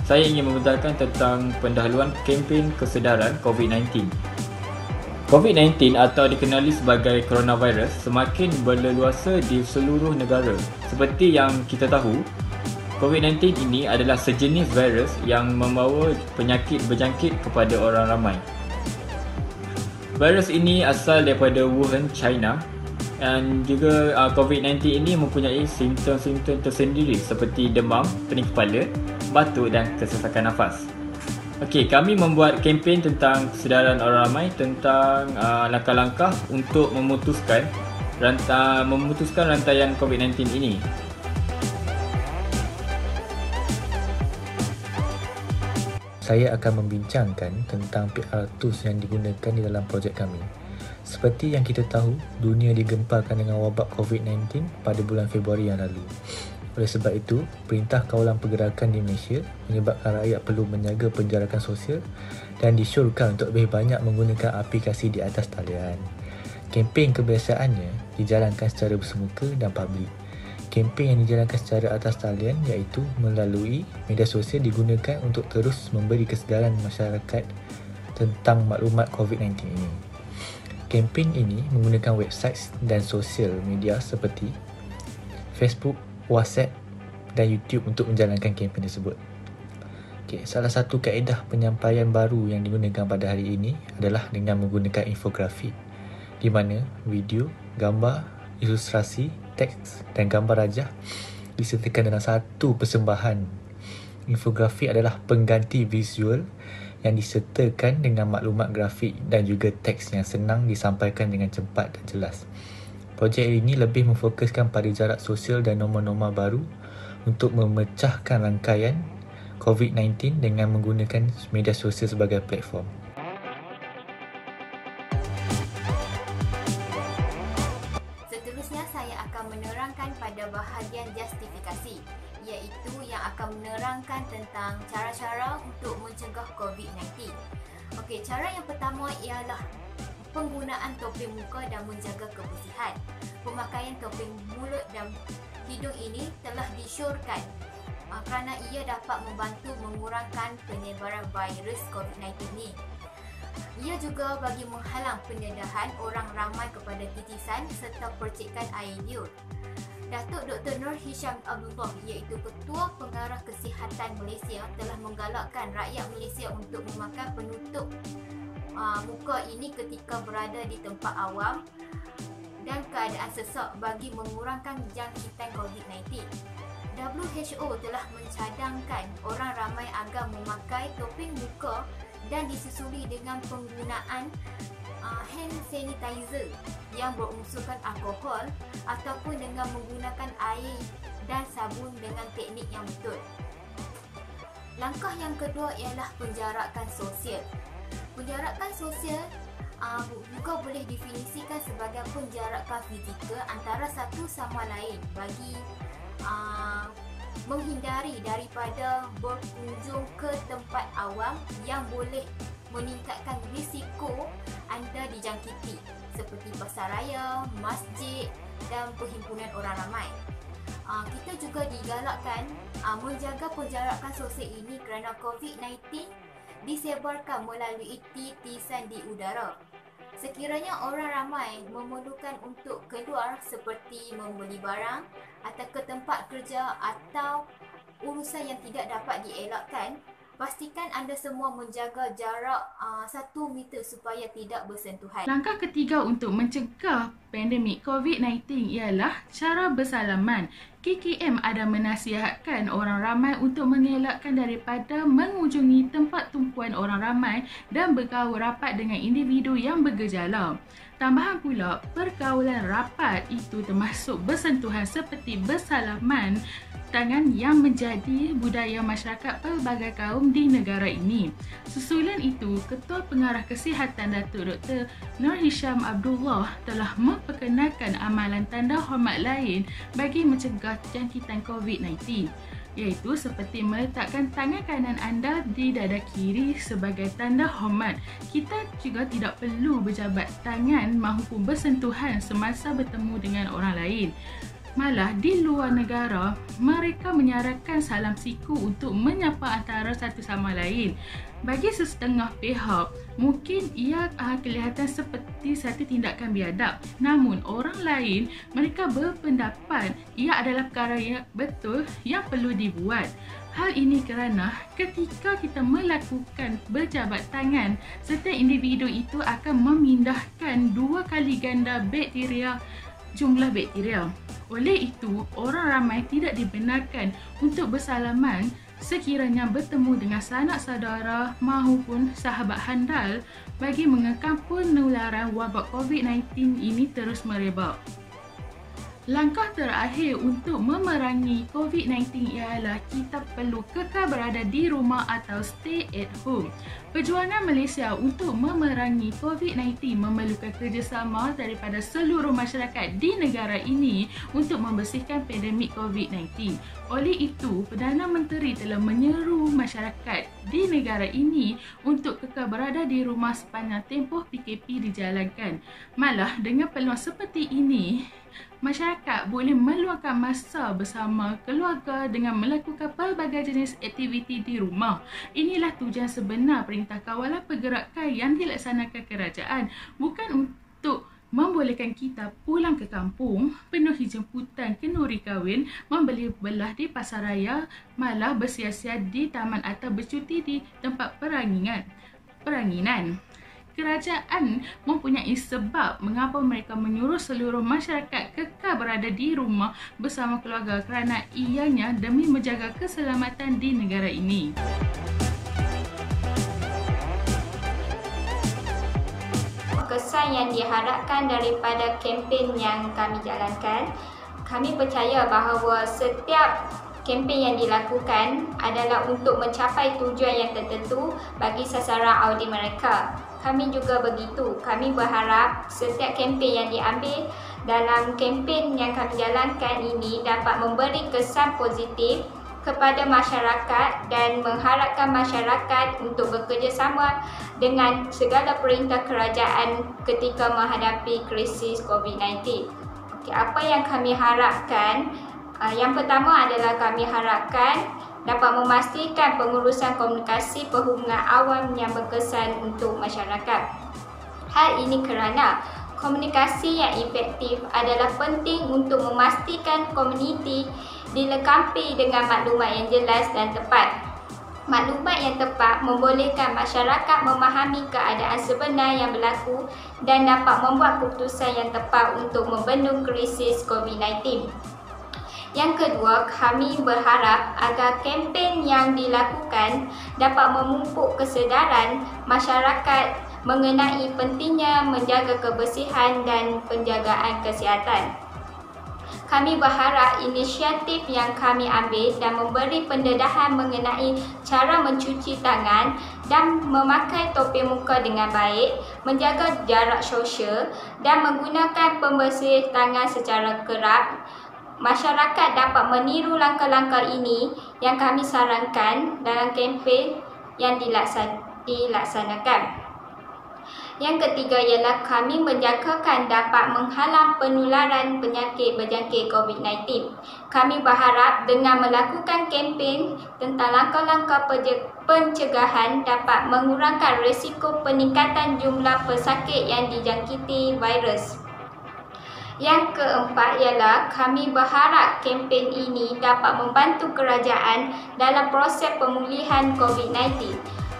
saya ingin membentangkan tentang pendahuluan kempen kesedaran COVID-19. COVID-19 atau dikenali sebagai coronavirus semakin berleluasa di seluruh negara. Seperti yang kita tahu, COVID-19 ini adalah sejenis virus yang membawa penyakit berjangkit kepada orang ramai. Virus ini asal daripada Wuhan, China, dan juga COVID-19 ini mempunyai simptom-simptom tersendiri seperti demam, pening kepala, batuk dan kesesakan nafas. Okey, kami membuat kempen tentang kesedaran orang ramai tentang langkah-langkah untuk memutuskan rantaian COVID-19 ini. Saya akan membincangkan tentang PR tools yang digunakan di dalam projek kami. Seperti yang kita tahu, dunia digemparkan dengan wabak COVID-19 pada bulan Februari yang lalu. Oleh sebab itu, Perintah Kawalan Pergerakan di Malaysia menyebabkan rakyat perlu menjaga penjarakan sosial dan disyorkan untuk lebih banyak menggunakan aplikasi di atas talian. Kempen kebiasaannya dijalankan secara bersemuka dan publik. Kempen yang dijalankan secara atas talian iaitu melalui media sosial digunakan untuk terus memberi kesedaran masyarakat tentang maklumat COVID-19 ini. Kempen ini menggunakan website dan sosial media seperti Facebook, WhatsApp dan YouTube untuk menjalankan kempen tersebut. Salah satu kaedah penyampaian baru yang digunakan pada hari ini adalah dengan menggunakan infografik, di mana video, gambar, ilustrasi, teks dan gambar rajah disertakan dalam satu persembahan. Infografik adalah pengganti visual yang disertakan dengan maklumat grafik dan juga teks yang senang disampaikan dengan cepat dan jelas. Projek ini lebih memfokuskan pada jarak sosial dan norma-norma baru untuk memecahkan rangkaian COVID-19 dengan menggunakan media sosial sebagai platform. Seterusnya saya akan menerangkan pada bahagian justifikasi, iaitu yang akan menerangkan tentang cara-cara untuk mencegah COVID-19. Okey, cara yang pertama ialah penggunaan topeng muka dan menjaga kebersihan. Pemakaian topeng mulut dan hidung ini telah disyorkan kerana ia dapat membantu mengurangkan penyebaran virus COVID-19 ini. Ia juga bagi menghalang pendedahan orang ramai kepada titisan serta percikan air liur. Datuk Dr. Nur Hisham Abdullah iaitu Ketua Pengarah Kesihatan Malaysia telah menggalakkan rakyat Malaysia untuk memakai penutup muka ini ketika berada di tempat awam dan keadaan sesak bagi mengurangkan jangkitan COVID-19. WHO telah mencadangkan orang ramai agar memakai topeng muka dan disusuli dengan penggunaan hand sanitizer yang berunsurkan alkohol ataupun dengan menggunakan air dan sabun dengan teknik yang betul. Langkah yang kedua ialah penjarakan sosial. Penjarakan sosial juga boleh definisikan sebagai penjarakan fizikal antara satu sama lain bagi menghindari daripada berkunjung ke tempat awam yang boleh meningkatkan risiko anda dijangkiti seperti pasaraya, masjid dan perhimpunan orang ramai. Kita juga digalakkan menjaga penjarakan sosial ini kerana COVID-19 disebarkan melalui titisan di udara. Sekiranya orang ramai memerlukan untuk keluar seperti membeli barang atau ke tempat kerja atau urusan yang tidak dapat dielakkan, pastikan anda semua menjaga jarak 1 meter supaya tidak bersentuhan. Langkah ketiga untuk mencegah pandemik COVID-19 ialah cara bersalaman. KKM ada menasihatkan orang ramai untuk mengelakkan daripada mengunjungi tempat tumpuan orang ramai dan bergaul rapat dengan individu yang bergejala. Tambahan pula, pergaulan rapat itu termasuk bersentuhan seperti bersalaman tangan yang menjadi budaya masyarakat pelbagai kaum di negara ini. Susulan itu, Ketua Pengarah Kesihatan Datuk Dr. Nur Hisham Abdullah telah memperkenalkan amalan tanda hormat lain bagi mencegah jangkitan COVID-19, iaitu seperti meletakkan tangan kanan anda di dada kiri sebagai tanda hormat. Kita juga tidak perlu berjabat tangan maupun bersentuhan semasa bertemu dengan orang lain. Malah di luar negara, mereka menyarankan salam siku untuk menyapa antara satu sama lain. Bagi sesetengah pihak, mungkin ia kelihatan seperti satu tindakan biadab. Namun orang lain, mereka berpendapat ia adalah perkara yang betul yang perlu dibuat. Hal ini kerana ketika kita melakukan berjabat tangan, setiap individu itu akan memindahkan 2 kali ganda jumlah bakteria. Oleh itu, orang ramai tidak dibenarkan untuk bersalaman sekiranya bertemu dengan sanak saudara maupun sahabat handal bagi mengekang penularan wabak COVID-19 ini terus merebak. Langkah terakhir untuk memerangi COVID-19 ialah kita perlu kekal berada di rumah atau stay at home. Perjuangan Malaysia untuk memerangi COVID-19 memerlukan kerjasama daripada seluruh masyarakat di negara ini untuk membersihkan pandemik COVID-19. Oleh itu, Perdana Menteri telah menyeru masyarakat di negara ini untuk kekal berada di rumah sepanjang tempoh PKP dijalankan. Malah dengan peluang seperti ini, masyarakat boleh meluangkan masa bersama keluarga dengan melakukan pelbagai jenis aktiviti di rumah. Inilah tujuan sebenar Perintah Kawalan Pergerakan yang dilaksanakan kerajaan, bukan untuk membolehkan kita pulang ke kampung, penuhi jemputan kenduri kahwin, membeli belah di pasar raya, malah bersiar-siar di taman atau bercuti di tempat peranginan. Kerajaan mempunyai sebab mengapa mereka menyuruh seluruh masyarakat kekal berada di rumah bersama keluarga kerana ianya demi menjaga keselamatan di negara ini. Kesan yang diharapkan daripada kempen yang kami jalankan, kami percaya bahawa setiap kempen yang dilakukan adalah untuk mencapai tujuan yang tertentu bagi sasaran audi mereka. Kami juga begitu. Kami berharap setiap kempen yang diambil dalam kempen yang kami jalankan ini dapat memberi kesan positif kepada masyarakat dan mengharapkan masyarakat untuk bekerjasama dengan segala perintah kerajaan ketika menghadapi krisis COVID-19. Apa yang kami harapkan? Yang pertama adalah kami harapkan dapat memastikan pengurusan komunikasi perhubungan awam yang berkesan untuk masyarakat. Hal ini kerana komunikasi yang efektif adalah penting untuk memastikan komuniti dilengkapi dengan maklumat yang jelas dan tepat. Maklumat yang tepat membolehkan masyarakat memahami keadaan sebenar yang berlaku dan dapat membuat keputusan yang tepat untuk membendung krisis COVID-19. Yang kedua, kami berharap agar kempen yang dilakukan dapat memupuk kesedaran masyarakat mengenai pentingnya menjaga kebersihan dan penjagaan kesihatan. Kami berharap inisiatif yang kami ambil dan memberi pendedahan mengenai cara mencuci tangan dan memakai topi muka dengan baik, menjaga jarak sosial dan menggunakan pembersih tangan secara kerap. Masyarakat dapat meniru langkah-langkah ini yang kami sarankan dalam kempen yang dilaksanakan. Yang ketiga ialah kami menjangkakan dapat menghalang penularan penyakit berjangkit COVID-19. Kami berharap dengan melakukan kempen tentang langkah-langkah pencegahan dapat mengurangkan risiko peningkatan jumlah pesakit yang dijangkiti virus. Yang keempat ialah kami berharap kempen ini dapat membantu kerajaan dalam proses pemulihan COVID-19.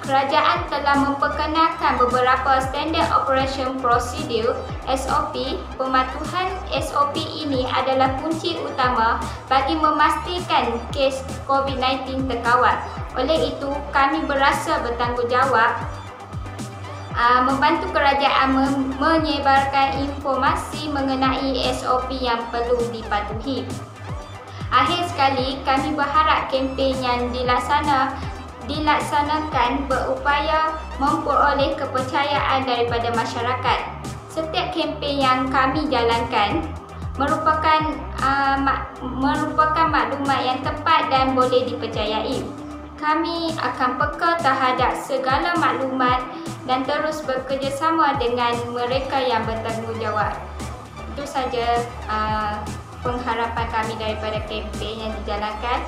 Kerajaan telah memperkenalkan beberapa Standard Operation Procedure (SOP). Pematuhan SOP ini adalah kunci utama bagi memastikan kes COVID-19 terkawal. Oleh itu, kami berasa bertanggungjawab membantu kerajaan menyebarkan informasi mengenai SOP yang perlu dipatuhi. Akhir sekali, kami berharap kempen yang dilaksanakan berupaya memperoleh kepercayaan daripada masyarakat. Setiap kempen yang kami jalankan merupakan maklumat yang tepat dan boleh dipercayai. Kami akan peka terhadap segala maklumat dan terus bekerjasama dengan mereka yang bertanggungjawab. Itu saja pengharapan kami daripada kempen yang dijalankan